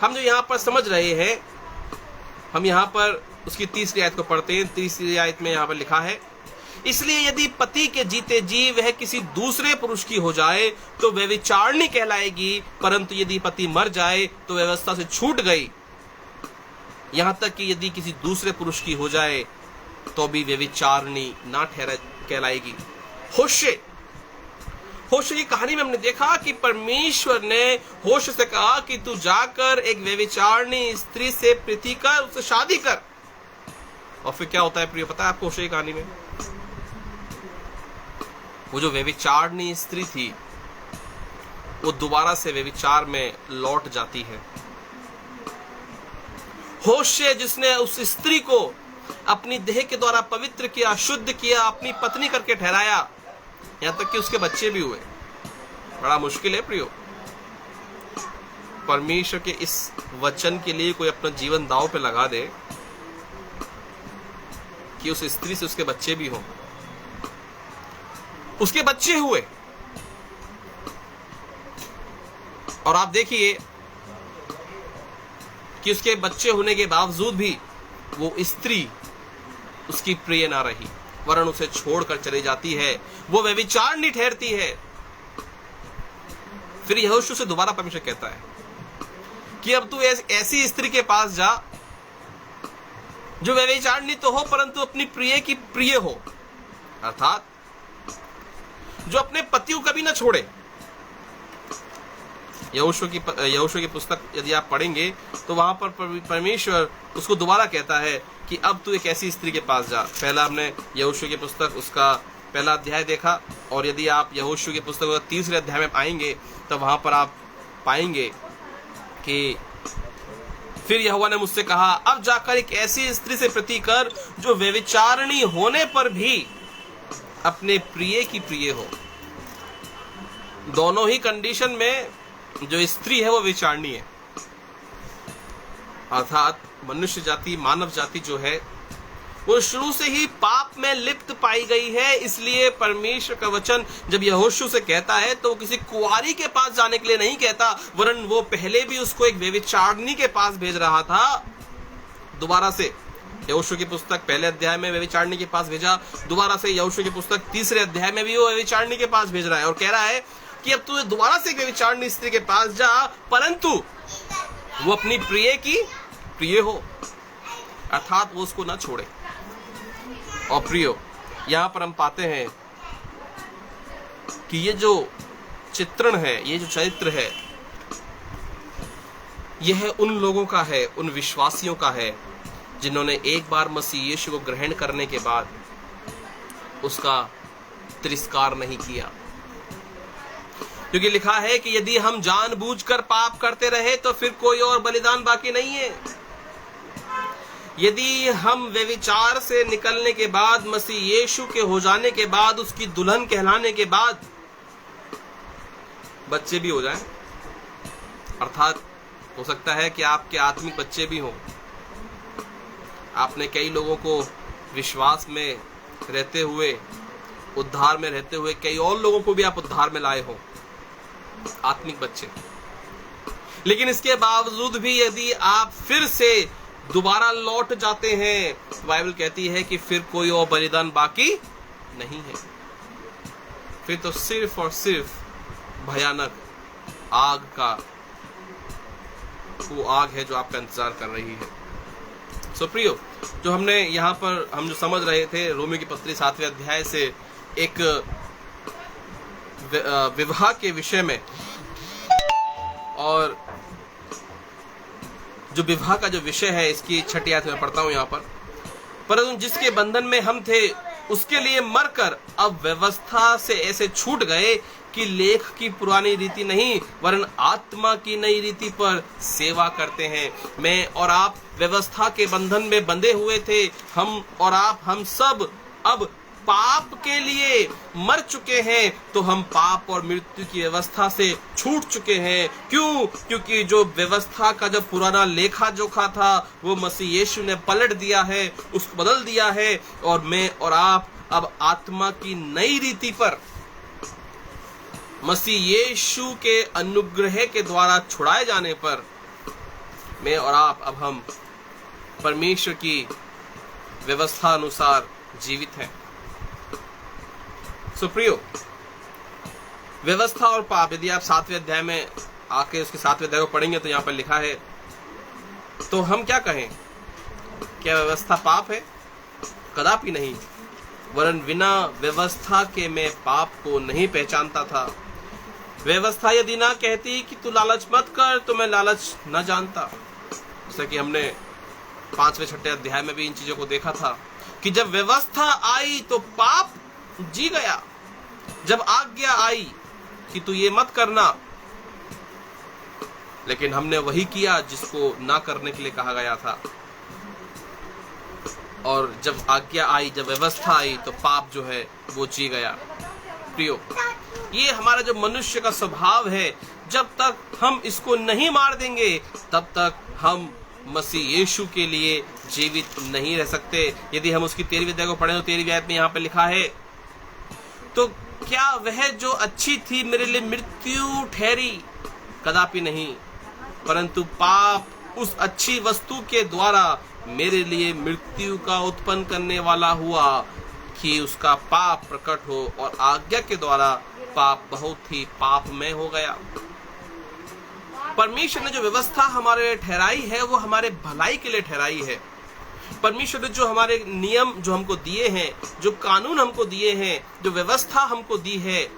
हम जो यहाँ पर समझ रहे हैं, हम यहाँ पर उसकी 30वीं आयत को पढ़ते हैं। 30वीं आयत में यहाँ पर लिखा है, इसलिए यदि पति के जीते जी वह किसी दूसरे पुरुष की हो जाए तो वह व्यभिचारिणी कहलाएगी, परंतु यदि पति मर जाए तो व्यवस्था से छूट गई। यहां तक कि यदि किसी दूसरे पुरुष की हो जाए तो भी व्यभिचारिणी ना कहलाएगी। होशे की कहानी में हमने देखा कि परमेश्वर ने होशे से कहा कि तू जाकर एक व्यभिचारिणी स्त्री से प्रीति कर, उससे शादी कर। और फिर क्या होता है प्रिय, पता है आपको होशे की कहानी में? वो जो व्यभिचारिणी स्त्री थी वो दोबारा से व्यभिचार में लौट जाती है। होशे जिसने उस स्त्री को अपनी देह के द्वारा पवित्र किया, शुद्ध किया, अपनी पत्नी करके ठहराया, यहां तक कि उसके बच्चे भी हुए। बड़ा मुश्किल है प्रियो, परमेश्वर के इस वचन के लिए कोई अपना जीवन दांव पे लगा दे कि उस स्त्री से उसके बच्चे भी हों। उसके बच्चे हुए, और आप देखिए कि उसके बच्चे होने के बावजूद भी वो स्त्री उसकी प्रिय ना रही, वरन उसे छोड़कर चली जाती है, वो व्यभिचारिणी ठहरती है। फिर यहोशू से दोबारा परमेश्वर कहता है कि अब तू ऐसी स्त्री के पास जा जो व्यभिचारिणी तो हो परंतु अपनी प्रिय की प्रिय हो, अर्थात जो अपने पति को कभी ना छोड़े। यहोशू की पुस्तक यदि आप पढ़ेंगे तो वहां पर परमेश्वर उसको दोबारा कहता है कि अब तू एक ऐसी स्त्री के पास जा। पहला हमने यहोशू की पुस्तक उसका पहला अध्याय देखा, और यदि आप यहोशू की पुस्तक का तीसरे अध्याय में आएंगे तो वहां पर आप पाएंगे कि फिर यहोवा ने मुझसे कहा, अब जाकर एक ऐसी स्त्री से प्रीति कर जो व्यभिचारिणी होने पर भी अपने प्रिय की प्रिय हो। दोनों ही कंडीशन में जो स्त्री है वो व्यभिचारिणी है, अर्थात मनुष्य जाति, मानव जाति जो है वो शुरू से ही पाप में लिप्त पाई गई है। इसलिए परमेश्वर का वचन जब यहोशू से कहता है तो वो किसी कुंवारी के पास जाने के लिए नहीं कहता, वरन वो पहले भी उसको एक व्यभिचारिणी के पास भेज रहा था। दोबारा से यहोशू की पुस्तक पहले अध्याय में व्यभिचारिणी के पास भेजा, दोबारा से यहोशू की पुस्तक तीसरे अध्याय में भी वो व्यभिचारिणी के पास भेज रहा है और कह रहा है कि अब तू दोबारा से एक व्यभिचारिणी स्त्री के पास जा, परंतु वो अपनी प्रिय की प्रिय हो, अर्थात वो उसको ना छोड़े। और प्रियो, यहां पर हम पाते हैं कि ये जो चित्रण है, ये जो चरित्र है, यह उन लोगों का है, उन विश्वासियों का है जिन्होंने एक बार मसीह यीशु को ग्रहण करने के बाद उसका तिरस्कार नहीं किया। क्योंकि लिखा है कि यदि हम जानबूझकर पाप करते रहे तो फिर कोई और बलिदान बाकी नहीं है। यदि हम व्यभिचार से निकलने के बाद, मसीह यीशु के हो जाने के बाद, उसकी दुल्हन कहलाने के बाद बच्चे भी हो जाएं, अर्थात हो सकता है कि आपके आत्मिक बच्चे भी हों। आपने कई लोगों को विश्वास में रहते हुए, उद्धार में रहते हुए, कई और लोगों को भी आप उद्धार में लाए हो, आत्मिक बच्चे। लेकिन इसके बावजूद भी यदि आप फिर से दोबारा लौट जाते हैं, बाइबल कहती है कि फिर कोई और बलिदान बाकी नहीं है। फिर तो सिर्फ और सिर्फ भयानक आग का वो आग है जो आपका इंतजार कर रही है। सो प्रियो, जो हमने यहाँ पर हम जो समझ रहे थे रोमियो की पत्री 7वें अध्याय से एक विवाह के विषय में, और जो विवाह का जो विषय है इसकी 6ठी आयत में पढ़ता हूं यहाँ पर, परंतु जिसके बंधन में हम थे उसके लिए मरकर अब व्यवस्था से ऐसे छूट गए कि लेख की पुरानी रीति नहीं वरन आत्मा की नई रीति पर सेवा करते हैं। मैं और आप व्यवस्था के बंधन में बंधे हुए थे, हम और आप, हम सब अब पाप के लिए मर चुके हैं, तो हम पाप और मृत्यु की व्यवस्था से छूट चुके हैं। क्यों? क्योंकि जो व्यवस्था का जो पुराना लेखा जोखा था वो मसीह यीशु ने पलट दिया है, उसको बदल दिया है, और मैं और आप अब आत्मा की नई रीति पर मसीह यीशु के अनुग्रह के द्वारा छुड़ाए जाने पर मैं और आप अब हम परमेश्वर की व्यवस्था अनुसार जीवित हैं। सो प्रियो, व्यवस्था और पाप, यदि आप 7वें अध्याय में आके उसके 7वें अध्याय को पढ़ेंगे तो यहाँ पर लिखा है, तो हम क्या कहें? क्या व्यवस्था पाप है? कदापि नहीं, वरन बिना व्यवस्था के मैं पाप को नहीं पहचानता था। व्यवस्था यदि ना कहती कि तू लालच मत कर, तो मैं लालच न जानता। जैसा कि हमने 5वें-6ठे अध्याय में भी इन चीजों को देखा था कि जब व्यवस्था आई तो पाप जी गया। जब आज्ञा आई कि तू ये मत करना, लेकिन हमने वही किया जिसको ना करने के लिए कहा गया था। और जब आज्ञा आई, जब व्यवस्था आई, तो पाप जो है वो जी गया। प्रियो, ये हमारा जो मनुष्य का स्वभाव है, जब तक हम इसको नहीं मार देंगे तब तक हम मसीह यीशु के लिए जीवित नहीं रह सकते। यदि हम उसकी 13वीं अध्याय को पढ़ें तो 13वीं आयत में यहाँ पे लिखा है, तो क्या वह जो अच्छी थी मेरे लिए मृत्यु ठहरी? कदापि नहीं, परंतु पाप उस अच्छी वस्तु के द्वारा मेरे लिए मृत्यु का उत्पन्न करने वाला हुआ, कि उसका पाप प्रकट हो और आज्ञा के द्वारा पाप बहुत ही पापमय हो गया। परमेश्वर ने जो व्यवस्था हमारे लिए ठहराई है वो हमारे भलाई के लिए ठहराई है। परमेश्वर ने जो हमारे नियम जो हमको दिए हैं, जो कानून हमको दिए हैं, जो व्यवस्था हमको दी है,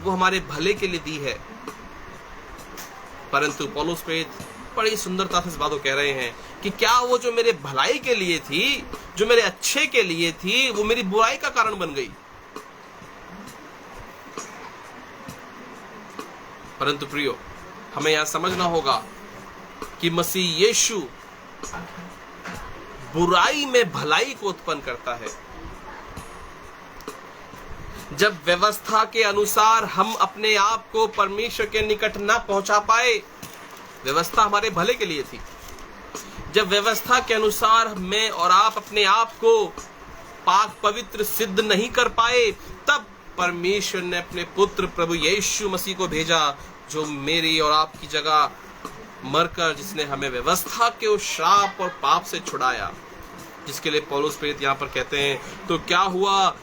वो हमारे भले के लिए दी है। परंतु पौलुस प्रेरित बड़ी सुंदरता से इस बात को कह रहे हैं कि क्या वो जो मेरे भलाई के लिए थी, जो मेरे अच्छे के लिए थी, वो मेरी बुराई का कारण बन गई। परंतु प्रियो, हमें यहां समझना होगा कि मसीह यीशु बुराई में भलाई को उत्पन्न करता है। जब व्यवस्था के अनुसार हम अपने आप को परमेश्वर के निकट ना पहुंचा पाए, व्यवस्था हमारे भले के लिए थी, जब व्यवस्था के अनुसार मैं और आप अपने आप को पाक पवित्र सिद्ध नहीं कर पाए, तब परमेश्वर ने अपने पुत्र प्रभु यीशु मसीह को भेजा, जो मेरी और आपकी जगह मरकर, जिसने हमें व्यवस्था के उस श्राप और पाप से छुड़ाया, जिसके लिए पौलुस प्रेरित यहाँ पर कहते हैं, तो क्या हुआ,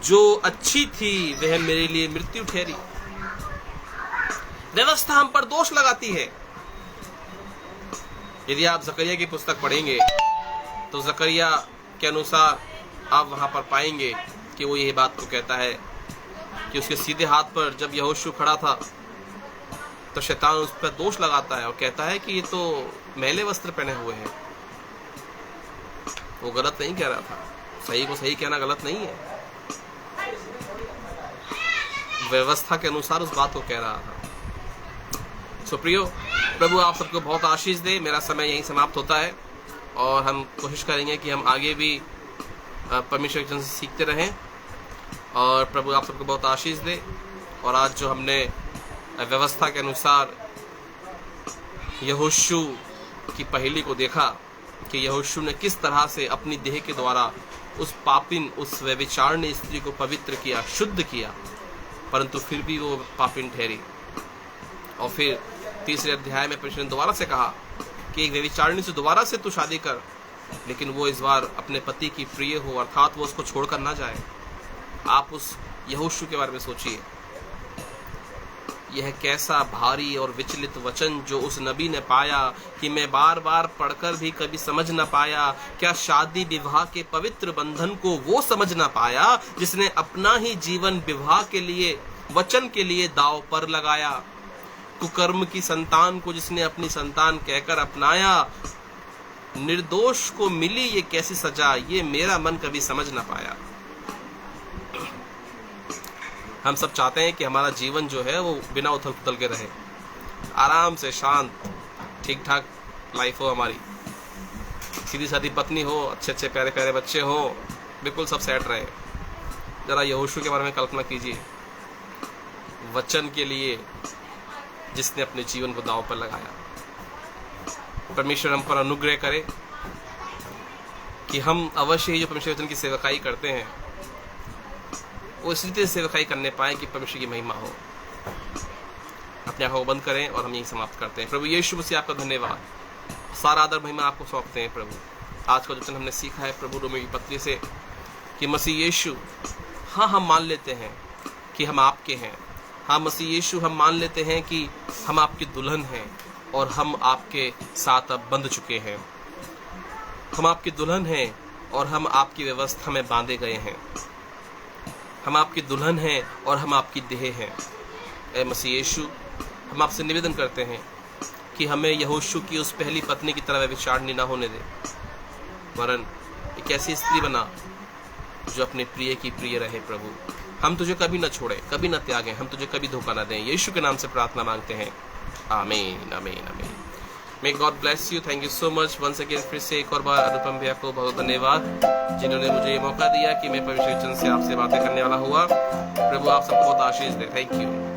जो अच्छी थी वह मेरे लिए मृत्यु ठहरी। व्यवस्था हम पर दोष लगाती है। यदि आप जकरिया की पुस्तक पढ़ेंगे तो जकरिया के अनुसार आप वहां पर पाएंगे कि वो यही बात को कहता है कि उसके सीधे हाथ पर जब यहोशू खड़ा था तो शैतान उस पर दोष लगाता है और कहता है कि ये तो मैले वस्त्र पहने हुए हैं। वो गलत नहीं कह रहा था, सही को सही कहना गलत नहीं है, व्यवस्था के अनुसार उस बात को कह रहा था। सो प्रियो, प्रभु आप सबको बहुत आशीष दे। मेरा समय यहीं समाप्त होता है और हम कोशिश करेंगे कि हम आगे भी परमेश्वर के वचन से सीखते रहें, और प्रभु आप सबको बहुत आशीष दे। और आज जो हमने व्यवस्था के अनुसार यहोशू की पहेली को देखा कि यहोशू ने किस तरह से अपनी देह के द्वारा उस पापिन, उस व्यभिचारिणी स्त्री को पवित्र किया, शुद्ध किया, परंतु फिर भी वो पापिन ठहरी। और फिर तीसरे अध्याय में परमेश्वर ने दोबारा से कहा कि एक व्यभिचारिणी से दोबारा से तू शादी कर, लेकिन वो इस बार अपने पति की प्रिय हो, अर्थात वो उसको छोड़कर ना जाए। आप उस यहोशू के बारे में सोचिए, यह कैसा भारी और विचलित वचन जो उस नबी ने पाया कि मैं बार बार पढ़कर भी कभी समझ न पाया। क्या शादी विवाह के पवित्र बंधन को वो समझ न पाया जिसने अपना ही जीवन विवाह के लिए, वचन के लिए दांव पर लगाया। कुकर्म की संतान को जिसने अपनी संतान कहकर अपनाया, निर्दोष को मिली ये कैसी सजा, ये मेरा मन कभी समझ न पाया। हम सब चाहते हैं कि हमारा जीवन जो है वो बिना उथल पुथल के रहे, आराम से शांत ठीक ठाक लाइफ हो हमारी, सीधी सादी पत्नी हो, अच्छे अच्छे प्यारे प्यारे बच्चे हो, बिल्कुल सब सेट रहे। जरा यहोशू के बारे में कल्पना कीजिए, वचन के लिए जिसने अपने जीवन को दांव पर लगाया। परमेश्वर हम पर अनुग्रह करे कि हम अवश्य ही जो परमेश्वर वचन की सेवकाई करते हैं वो इस रीति से सेवकाई करने पाए कि परमेश्वर की महिमा हो। अपनी आंखों को बंद करें और हम यही समाप्त करते हैं। प्रभु यीशु मसीह आपका धन्यवाद, सारा आदर महिमा आपको सौंपते हैं। प्रभु आज का वचन हमने सीखा है प्रभु रोमी की पत्री से कि मसीह यीशु, हाँ हम मान लेते हैं कि हम आपके हैं। हाँ मसीह यीशु, हम मान लेते हैं कि हम आपकी दुल्हन हैं और हम आपके साथ अब बंध चुके हैं। हम आपकी दुल्हन हैं और हम आपकी व्यवस्था में बांधे गए हैं। हम आपकी दुल्हन हैं और हम आपकी देह हैं। ऐ मसीह यीशु, हम आपसे निवेदन करते हैं कि हमें यहोशू की उस पहली पत्नी की तरह व्यभिचारिणी ना होने दे, वरन एक ऐसी स्त्री बना जो अपने प्रिय की प्रिय रहे। प्रभु हम तुझे कभी न छोड़े, कभी न त्यागें, हम तुझे कभी धोखा न दें। यीशु के नाम से प्रार्थना मांगते हैं, आमीन आमीन आमीन। May God bless you. Thank you so much once again. फिर से एक और बार अनुपम भैया को बहुत धन्यवाद जिन्होंने मुझे ये मौका दिया कि मैं पवित्र वचन से आपसे बातें करने वाला हुआ। प्रभु आप सबको बहुत आशीष दे। Thank you.